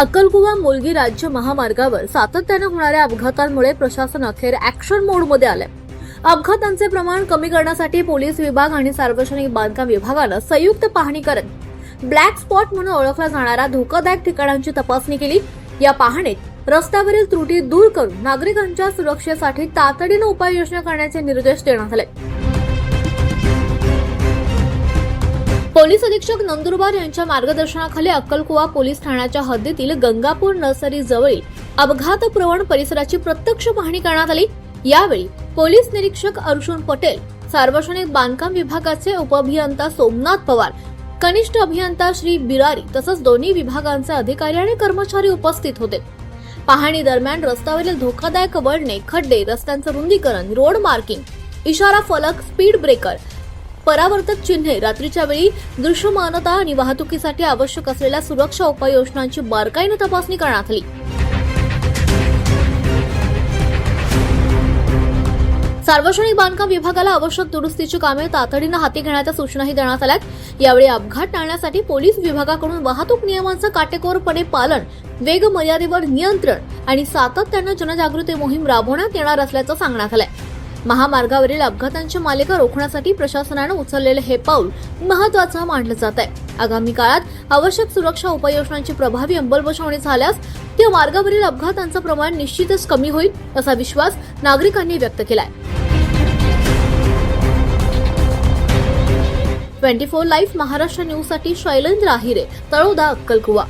अक्कलकुवा मोलगी राज्य महामार्गावर सातत्याने होणाऱ्या अपघातांमुळे प्रशासन अखेर ॲक्शन मोडमध्ये आले। अपघातांचे प्रमाण कमी करण्यासाठी पोलीस विभाग आणि सार्वजनिक बांधकाम विभागानं संयुक्त पाहणी करत ब्लॅक स्पॉट म्हणून ओळखला जाणाऱ्या धोकादायक ठिकाणांची तपासणी केली। या पाहणीत रस्त्यावरील त्रुटी दूर करून नागरिकांच्या सुरक्षेसाठी तातडीने उपाययोजना करण्याचे निर्देश देण्यात आले। पोलीस अधीक्षक नंदुरबार यांच्या मार्गदर्शनाखाली अक्कलकुवा पोलीस ठाण्याच्या हद्दीतील गंगापूर नर्सरी जवळील अपघात प्रवण परिसराची प्रत्यक्ष पाहणी करण्यात आली। यावेळी पोलीस निरीक्षक अर्जुन पटेल, सार्वजनिक बांधकाम विभागाचे उपअभियंता सोमनाथ पवार, कनिष्ठ अभियंता श्री बिरारी तसंच दोन्ही विभागांचे अधिकारी आणि कर्मचारी उपस्थित होते। पाहणी दरम्यान रस्त्यावरील धोकादायक वळणे, खड्डे, रस्त्यांचे रुंदीकरण, रोड मार्किंग, इशारा फलक, स्पीड ब्रेकर, परावर्तक चिन्हे, रात्रीच्या वेळी दृश्यमानता आणि वाहतुकीसाठी आवश्यक असलेल्या सुरक्षा उपाययोजनांची बारकाईने तपासणी करण्यात आली। सार्वजनिक बांधकाम विभागाला आवश्यक दुरुस्तीची कामे तातडीने हाती घेण्याच्या सूचनाही देण्यात आल्यात। यावेळी अपघात टाळण्यासाठी पोलीस विभागाकडून वाहतूक नियमांचं काटेकोरपणे पालन, वेग मर्यादेवर नियंत्रण आणि सातत्याने जनजागृती मोहीम राबवण्यात येणार असल्याचं सांगण्यात आलंय। महामार्गावरील अपघातांची मालिका रोखण्यासाठी प्रशासनाने उचललेले हे पाऊल महत्त्वाचं मानलं जात आहे। आगामी काळात आवश्यक सुरक्षा उपाययोजनांची प्रभावी अंमलबजावणी झाल्यास त्या मार्गावरील अपघातांचं प्रमाण निश्चितच कमी होईल असा विश्वास नागरिकांनी व्यक्त केलाय। 24 लाईव्ह महाराष्ट्र न्यूज साठी शैलेंद्र आहिरे, तळोदा, अक्कलकुवा।